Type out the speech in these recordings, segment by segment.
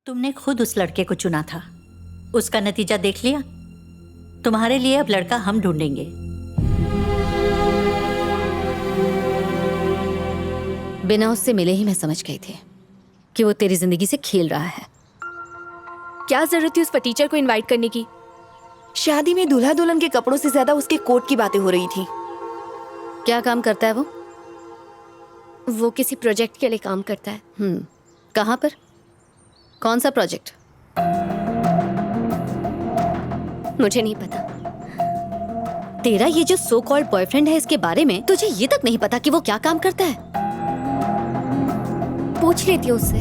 तुमने खुद उस लड़के को चुना था, उसका नतीजा देख लिया। तुम्हारे लिए अब लड़का हम ढूंढेंगे। बिना उससे मिले ही मैं समझ गई थी कि वो तेरी जिंदगी से खेल रहा है। क्या जरूरत थी उस टीचर को इनवाइट करने की? शादी में दूल्हा दुल्हन के कपड़ों से ज्यादा उसके कोट की बातें हो रही थी। क्या काम करता है वो? वो किसी प्रोजेक्ट के लिए काम करता है। कहाँ पर? कौन सा प्रोजेक्ट? मुझे नहीं पता। तेरा ये जो सो कॉल्ड बॉयफ्रेंड है, इसके बारे में तुझे ये तक नहीं पता कि वो क्या काम करता है? पूछ लेती हूँ उससे।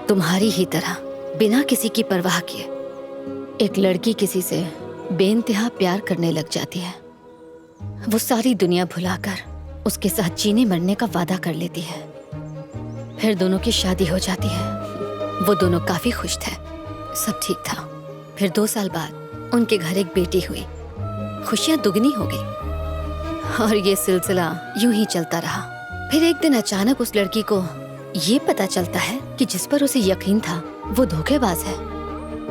तुम्हारी ही तरह बिना किसी की परवाह किए एक लड़की किसी से बेइंतहा प्यार करने लग जाती है। वो सारी दुनिया भुलाकर उसके साथ जीने मरने का वादा कर लेती है। फिर दोनों की शादी हो जाती है। वो दोनों काफी खुश थे, सब ठीक था। फिर 2 साल बाद उनके घर एक बेटी हुई। खुशियां दुगनी हो गई और ये सिलसिला यूं ही चलता रहा। फिर एक दिन अचानक उस लड़की को ये पता चलता है कि जिस पर उसे यकीन था वो धोखेबाज है।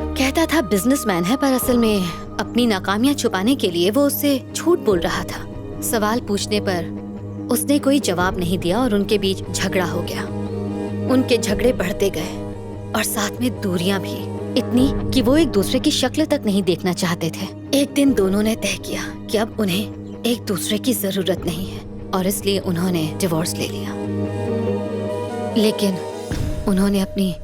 कहता था बिजनेसमैन है, पर असल में अपनी नाकामियां छुपाने के लिए वो उससे झूठ बोल रहा था। सवाल पूछने पर उसने कोई जवाब नहीं दिया और उनके बीच झगड़ा हो गया। उनके झगड़े बढ़ते गए और साथ में दूरियां भी, इतनी कि वो एक दूसरे की शक्ल तक नहीं देखना चाहते थे। एक दिन दोनों ने तय किया कि अब उन्हें एक दूसरे की जरूरत नहीं है और इसलिए उन्होंने डिवोर्स ले लिया। लेकिन उन्होंने अपनी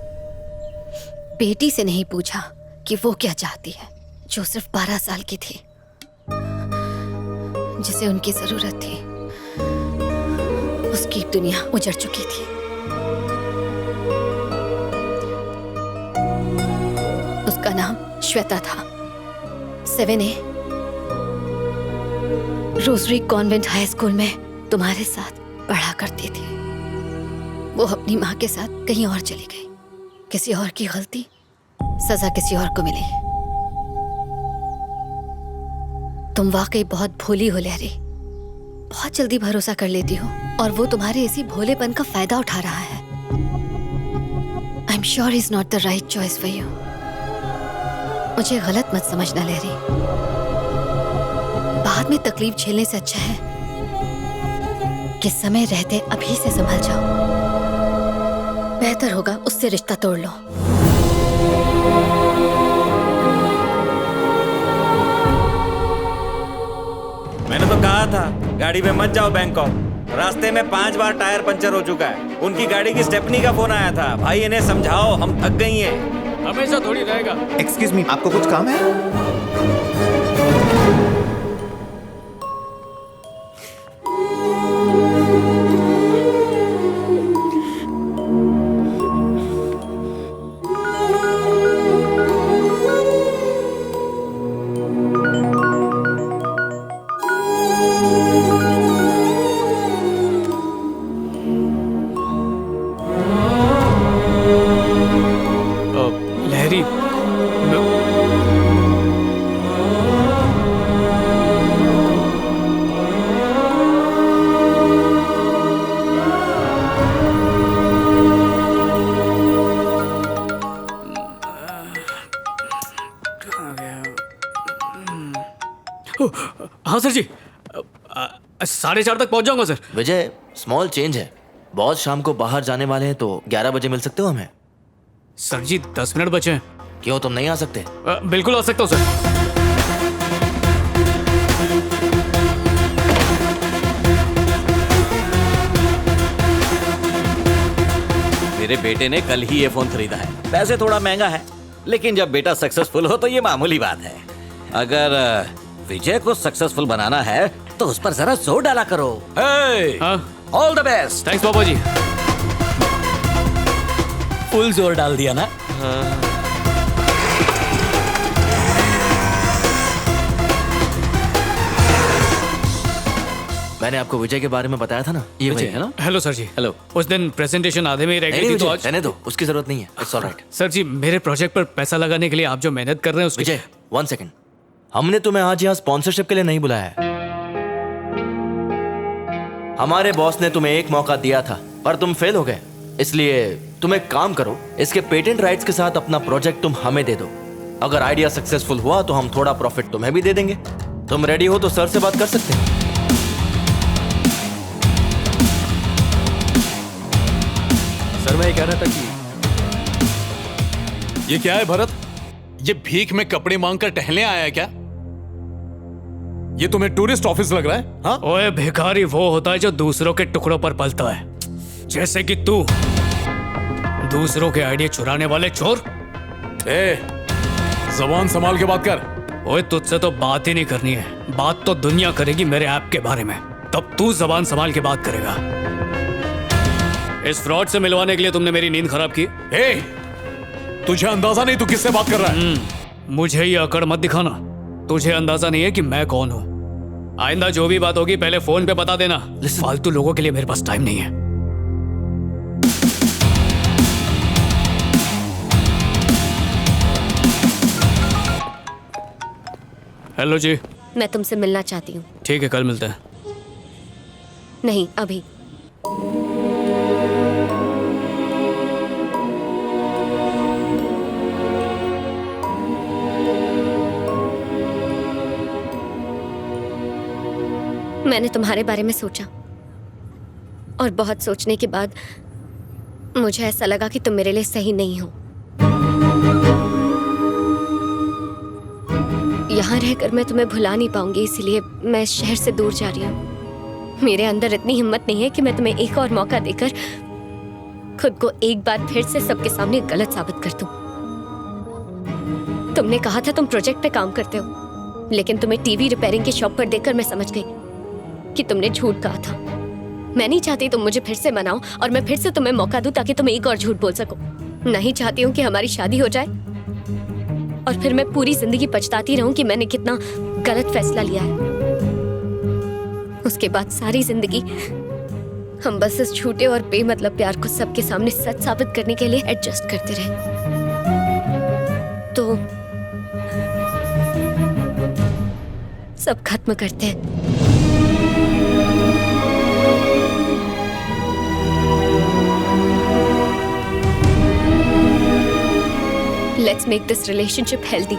बेटी से नहीं पूछा कि वो क्या चाहती है, जो सिर्फ 12 साल की थी, जिसे उनकी जरूरत थी। उसकी दुनिया उजड़ चुकी थी। उसका नाम श्वेता था। 7A rosary convent high school में तुम्हारे साथ पढ़ा करती थी। वो अपनी माँ के साथ कहीं और चली गई। किसी और की गलती, सजा किसी और को मिली। तुम वाकई बहुत भोली हो लहरी, बहुत जल्दी भरोसा कर लेती हो और वो तुम्हारे इसी भोलेपन का फायदा उठा रहा है। I am sure he is not the right choice for you. मुझे गलत मत समझना लहरी। बाद में तकलीफ झेलने से अच्छा है कि समय रहते अभी से संभल जाओ। बेहतर होगा उससे रिश्ता तोड़ लो। मैंने तो कहा था गाड़ी में मत जाओ बैंकॉक। रास्ते में 5 बार टायर पंचर हो चुका है। उनकी गाड़ी की स्टेपनी का फोन आया था, भाई इन्हें समझाओ, हम थक गई हैं। हमेशा थोड़ी रहेगा। एक्सक्यूज मी, आपको कुछ काम है? लहरी, हाँ सर जी, 4:30 तक पहुंच जाऊंगा सर। विजय, स्मॉल चेंज है। बॉस शाम को बाहर जाने वाले हैं, तो 11 बजे मिल सकते हो हमें? सर जी 10 मिनट बचे हैं। क्यों, तुम नहीं आ सकते? बिल्कुल आ सकता हूँ सर। मेरे बेटे ने कल ही ये फोन खरीदा है। पैसे थोड़ा महंगा है, लेकिन जब बेटा सक्सेसफुल हो तो ये मामूली बात है। अगर विजय को सक्सेसफुल बनाना है तो उस पर जरा जोर डाला करो। All the best. Thanks Baba ji. Full जोर डाल दिया ना? मैंने आपको विजय के बारे में बताया था ना, ये विजय वही है ना? हेलो सर जी। हेलो। उस दिन प्रेजेंटेशन आधे में ही रह गई थी तो आज। रहने दो, उसकी जरूरत नहीं है। It's alright. सर जी मेरे प्रोजेक्ट पर पैसा लगाने के लिए आप जो मेहनत कर रहे हैं उसकी। विजय 1 सेकंड, हमने तुम्हें आज यहाँ स्पॉन्सरशिप के लिए नहीं बुलाया है। हमारे बॉस ने तुम्हें एक मौका दिया था पर तुम फेल हो गए। इसलिए तुम एक काम करो, इसके पेटेंट राइट्स के साथ अपना प्रोजेक्ट तुम हमें दे दो। अगर आइडिया सक्सेसफुल हुआ तो हम थोड़ा प्रॉफिट तुम्हें भी दे देंगे। तुम रेडी हो तो सर से बात कर सकते हैं। सर मैं ये कह रहा था कि ये क्या है भरत? ये भीख में कपड़े मांग कर टहलने आया है क्या? ये तुम्हें टूरिस्ट ऑफिस लग रहा है? हाँ? ओए भिखारी वो होता है जो दूसरों के टुकड़ों पर पलता है, जैसे कि तू। दूसरों के आइडिया चुराने वाले चोर। ए, जबान संभाल के बात कर। ओए तुझसे तो बात ही नहीं करनी है, बात तो दुनिया करेगी मेरे ऐप के बारे में, तब तू जबान संभाल के बात करेगा। इस फ्रॉड से मिलवाने के लिए तुमने मेरी नींद खराब की। ए, तुझे अंदाजा नहीं तू किससे बात कर रहा है? मुझे ये अकड़ मत दिखाना। तुझे अंदाजा नहीं है कि मैं कौन हूँ। आइंदा जो भी बात होगी पहले फोन पे बता देना। फालतू लोगों के लिए मेरे पास टाइम नहीं है। हेलो जी। मैं तुमसे मिलना चाहती हूँ। ठीक है, कल मिलते हैं। नहीं, अभी। मैंने तुम्हारे बारे में सोचा और बहुत सोचने के बाद मुझे ऐसा लगा कि तुम मेरे लिए सही नहीं हो। यहाँ रहकर मैं तुम्हें भुला नहीं पाऊंगी, इसीलिए मैं इस शहर से दूर जा रही हूँ। मेरे अंदर इतनी हिम्मत नहीं है कि मैं तुम्हें एक और मौका देकर खुद को एक बार फिर से सबके सामने गलत साबित कर दूं। तुमने कहा था तुम प्रोजेक्ट पे काम करते हो, लेकिन तुम्हें टीवी रिपेयरिंग की शॉप पर देखकर मैं समझ गई कि तुमने झूठ कहा था। मैं नहीं चाहती तुम मुझे फिर से मनाओ और मैं फिर से तुम्हें मौका दूं ताकि तुम एक और झूठ बोल सको। नहीं चाहती हूँ कि हमारी शादी हो जाए और फिर मैं पूरी जिंदगी पछताती रहूं कि मैंने कितना गलत फैसला लिया है। उसके बाद सारी जिंदगी हम बस इस झूठे और बेमतलब प्यार को सबके सामने सच साबित करने के लिए एडजस्ट करते रहे। तो सब खत्म करते हैं। Let's make this relationship healthy.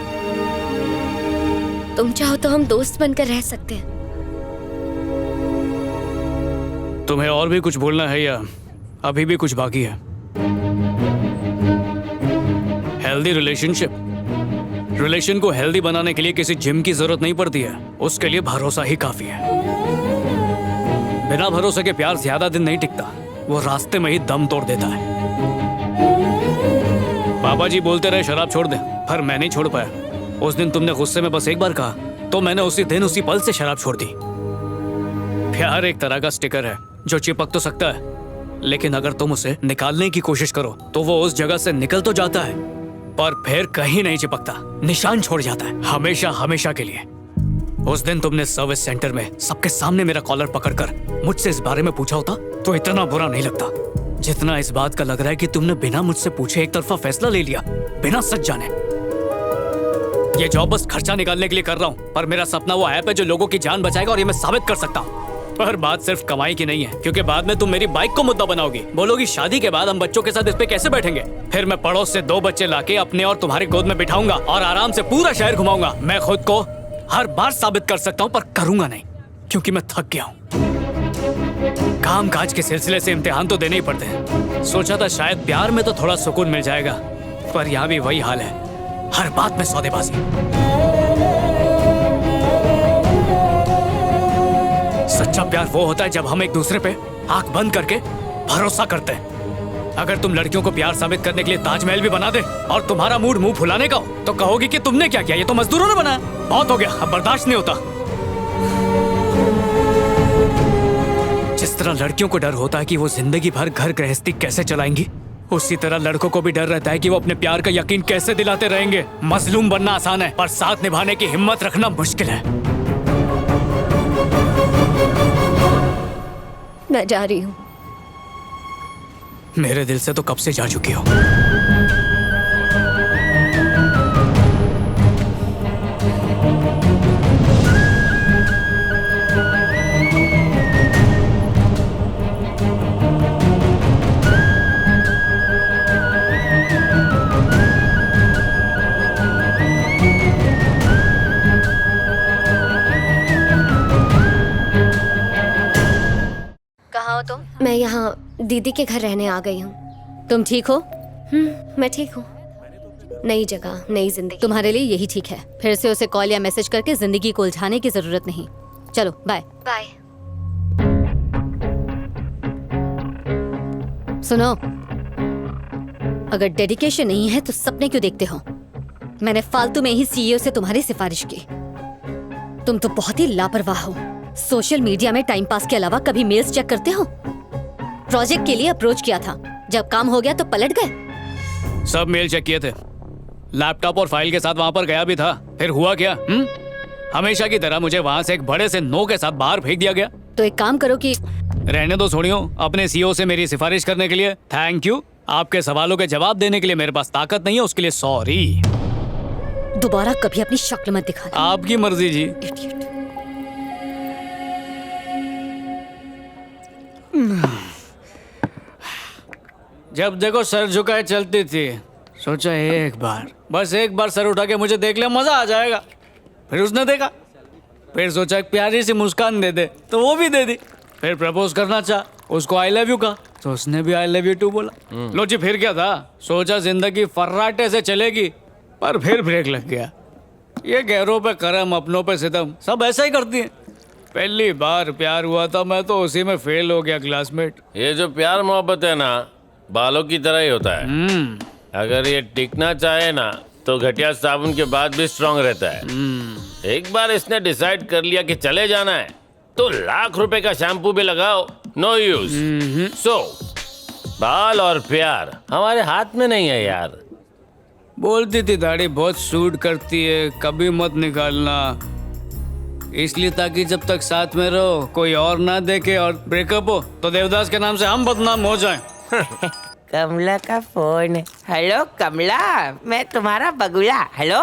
तुम चाहो तो हम दोस्त बनकर रह सकते हैं। तुम्हें और भी कुछ बोलना है या अभी भी कुछ बाकी है? हेल्दी रिलेशन को हेल्दी बनाने के लिए किसी जिम की जरूरत नहीं पड़ती है, उसके लिए भरोसा ही काफी है। बिना भरोसे के प्यार ज्यादा दिन नहीं टिकता, वो रास्ते में ही दम तोड़ देता है। पापा जी बोलते रहे शराब छोड़ दे, पर मैं नहीं छोड़ पाया। उस दिन तुमने गुस्से में बस एक बार कहा तो मैंने उसी दिन उसी पल से शराब छोड़ दी। प्यार एक तरह का स्टिकर है जो चिपक तो सकता है, लेकिन अगर तुम उसे निकालने की कोशिश करो तो वो उस जगह से निकल तो जाता है पर फिर कहीं नहीं चिपकता, निशान छोड़ जाता है हमेशा हमेशा के लिए। उस दिन तुमने सर्विस सेंटर में सबके सामने मेरा कॉलर पकड़कर मुझसे इस बारे में पूछा होता तो इतना बुरा नहीं लगता जितना इस बात का लग रहा है कि तुमने बिना मुझसे पूछे एक तरफा फैसला ले लिया, बिना सच जाने। ये जॉब बस खर्चा निकालने के लिए कर रहा हूँ, पर मेरा सपना वो ऐप है जो लोगों की जान बचाएगा और ये मैं साबित कर सकता हूँ। पर बात सिर्फ कमाई की नहीं है, क्योंकि बाद में तुम मेरी बाइक को मुद्दा बनाओगी, बोलोगी शादी के बाद हम बच्चों के साथ इस पे कैसे बैठेंगे। फिर मैं पड़ोस से 2 बच्चे लाके अपने और तुम्हारी गोद में बिठाऊंगा और आराम से पूरा शहर घुमाऊंगा। मैं खुद को हर बार साबित कर सकता हूँ पर करूंगा नहीं, क्योंकि मैं थक गया हूँ। काम काज के सिलसिले से इम्तिहान तो देने ही पड़ते हैं। सोचा था शायद प्यार में तो थोड़ा सुकून मिल जाएगा, पर यहाँ भी वही हाल है, हर बात में सौदेबाजी। सच्चा प्यार वो होता है जब हम एक दूसरे पे आंख बंद करके भरोसा करते हैं। अगर तुम लड़कियों को प्यार साबित करने के लिए ताजमहल भी बना दे और तुम्हारा मूड मुंह फुलाने का हो तो कहोगी कि तुमने क्या किया, ये तो मजदूरों ने बनाया। बहुत हो गया, अब बर्दाश्त नहीं होता। जिस तरह लड़कियों को डर होता है कि वो जिंदगी भर घर गृहस्थी कैसे चलाएंगी, उसी तरह लड़कों को भी डर रहता है कि वो अपने प्यार का यकीन कैसे दिलाते रहेंगे। मजलूम बनना आसान है, पर साथ निभाने की हिम्मत रखना मुश्किल है। मैं जा रही हूँ। मेरे दिल से तो कब से जा चुकी हो। मैं यहाँ दीदी के घर रहने आ गई हूँ। तुम ठीक हो? मैं ठीक हूँ। नई जगह, नई जिंदगी। तुम्हारे लिए यही ठीक है। फिर से उसे कॉल या मैसेज करके जिंदगी को उलझाने की जरूरत नहीं। चलो बाय। बाय। सुनो, अगर डेडिकेशन नहीं है तो सपने क्यों देखते हो? मैंने फालतू में ही सीईओ से तुम्हारी सिफारिश की। तुम तो बहुत ही लापरवाह हो। सोशल मीडिया में टाइम पास के अलावा कभी मेल्स चेक करते हो? प्रोजेक्ट के लिए अप्रोच किया था, जब काम हो गया तो पलट गए। सब मेल चेक किए थे, लैपटॉप और फाइल के साथ वहां पर गया भी था। फिर हुआ क्या? हमेशा की तरह मुझे वहां से एक बड़े से नो के साथ बाहर फेंक दिया गया। तो एक काम करो कि रहने दो सोनियो, अपने सीईओ से मेरी सिफारिश करने के लिए थैंक यू। आपके सवालों के जवाब देने के लिए मेरे पास ताकत नहीं है, उसके लिए सॉरी। दोबारा कभी अपनी शक्ल मत दिखाना। आपकी मर्जी जी। इडियट। जब देखो सर झुकाए चलती थी, सोचा एक बार, बस एक बार सर उठा के मुझे देख ले, मजा आ जाएगा। फिर उसने देखा, फिर सोचा एक प्यारी सी मुस्कान दे दे, तो वो भी दे दी। फिर प्रपोज करना चाहा, उसको आई लव यू कहा, तो उसने भी आई लव यू टू बोला। लो जी, फिर क्या था? सोचा जिंदगी फर्राटे से चलेगी, पर फिर ब्रेक लग गया। ये गैरों पे करम, अपनों पे सितम, सब ऐसा ही करती है। पहली बार प्यार हुआ था, मैं तो उसी में फेल हो गया क्लासमेट। ये जो प्यार मोहब्बत है ना, बालों की तरह ही होता है। अगर ये टिकना चाहे ना तो घटिया साबुन के बाद भी स्ट्रांग रहता है। एक बार इसने डिसाइड कर लिया कि चले जाना है तो लाख रुपए का शैम्पू भी लगाओ, नो यूज। सो बाल और प्यार हमारे हाथ में नहीं है यार। बोलती थी दाढ़ी बहुत सूट करती है, कभी मत निकालना, इसलिए ताकि जब तक साथ में रहो कोई और ना देखे और ब्रेकअप हो तो देवदास के नाम से हम बदनाम हो जाएं। कमला का फोन। हेलो कमला, मैं तुम्हारा बगुला। हेलो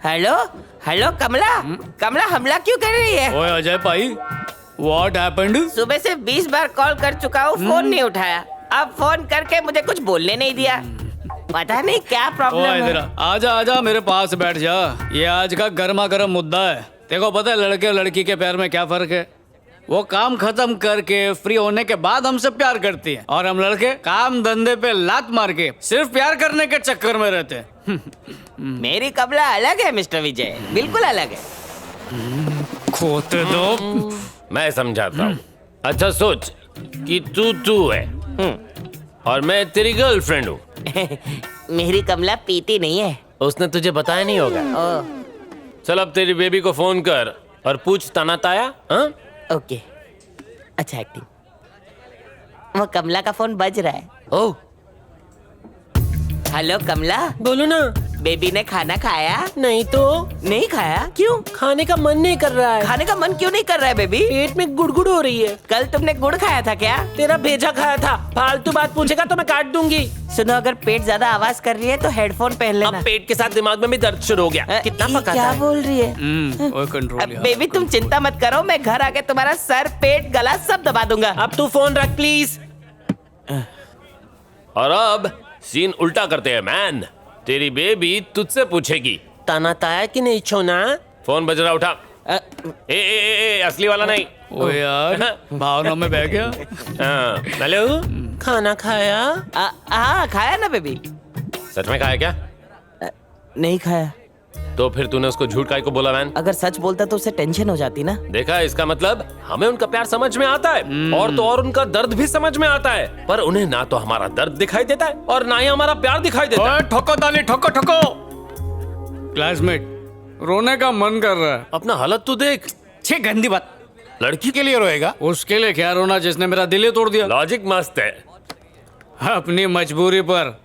हेलो हेलो कमला। कमला हमला क्यों कर रही है? ओए अजय भाई, व्हाट हैपेंड? सुबह से 20 बार कॉल कर चुका हूँ, फोन नहीं उठाया। अब फोन करके मुझे कुछ बोलने नहीं दिया। पता नहीं क्या प्रॉब्लम है। आजा आजा मेरे पास बैठ जा, ये आज का गर्मा गर्म मुद्दा है। देखो पता है लड़के और लड़की के प्यार में क्या फर्क है? वो काम खत्म करके फ्री होने के बाद हमसे प्यार करती है, और हम लड़के काम धंधे पे लात मार के सिर्फ प्यार करने के चक्कर में रहते हैं। मेरी कमला अलग है मिस्टर विजय, बिल्कुल अलग है। खोते दो, मैं समझाता हूँ। अच्छा सोच कि तू है और मैं तेरी गर्लफ्रेंड हूँ। मेरी कमला पीती नहीं है। उसने तुझे बताया नहीं होगा। चल अब तेरी बेबी को फोन कर और पूछ तना ताया। ओके, अच्छा एक्टिंग। वो कमला का फोन बज रहा है। ओह, हेलो कमला। बोलो ना। बेबी ने खाना खाया? नहीं तो। नहीं खाया? क्यों? खाने का मन नहीं कर रहा है। खाने का मन क्यों नहीं कर रहा है बेबी? पेट में गुड़गुड़ हो रही है। कल तुमने गुड़ खाया था क्या? तेरा भेजा खाया था। फालतू बात पूछेगा तो मैं काट दूंगी। सुनो, अगर पेट ज्यादा आवाज कर रही है तो हेडफोन पहन लेना। अब पेट के साथ दिमाग में भी दर्द शुरू हो गया। कितना पका क्या है? बोल रही है? कंट्रोल। बेबी तुम चिंता मत करो, मैं घर आके तुम्हारा सर, पेट, गला सब दबा दूंगा। अब तू फोन रख प्लीज। और अब सीन उल्टा करते हैं मैन। तेरी बेबी तुझसे पूछेगी ताना ताया कि नहीं छोना। फोन बज रहा, उठा। ए, असली वाला नहीं। ओ यार, भावना में बह गया। हेलो, खाना खाया? हाँ खाया ना बेबी। सच में खाया क्या? नहीं खाया। तो फिर तूने उसको झूठ काहे को बोला मैन? अगर सच बोलता तो उसे टेंशन हो जाती ना। देखा, इसका मतलब हमें उनका प्यार समझ में आता है और तो और उनका दर्द भी समझ में आता है, पर उन्हें ना तो हमारा दर्द दिखाई देता है और ना ही हमारा प्यार दिखाई देता है। ठोको ताली, ठोको ठोको। क्लासमेट, रोने का मन कर रहा है। अपना हालत तो देख। छे गंदी बात। लड़की के लिए रोएगा? उसके लिए क्या रोना जिसने मेरा दिल ही तोड़ दिया। लॉजिक मस्त है। अपनी मजबूरी पर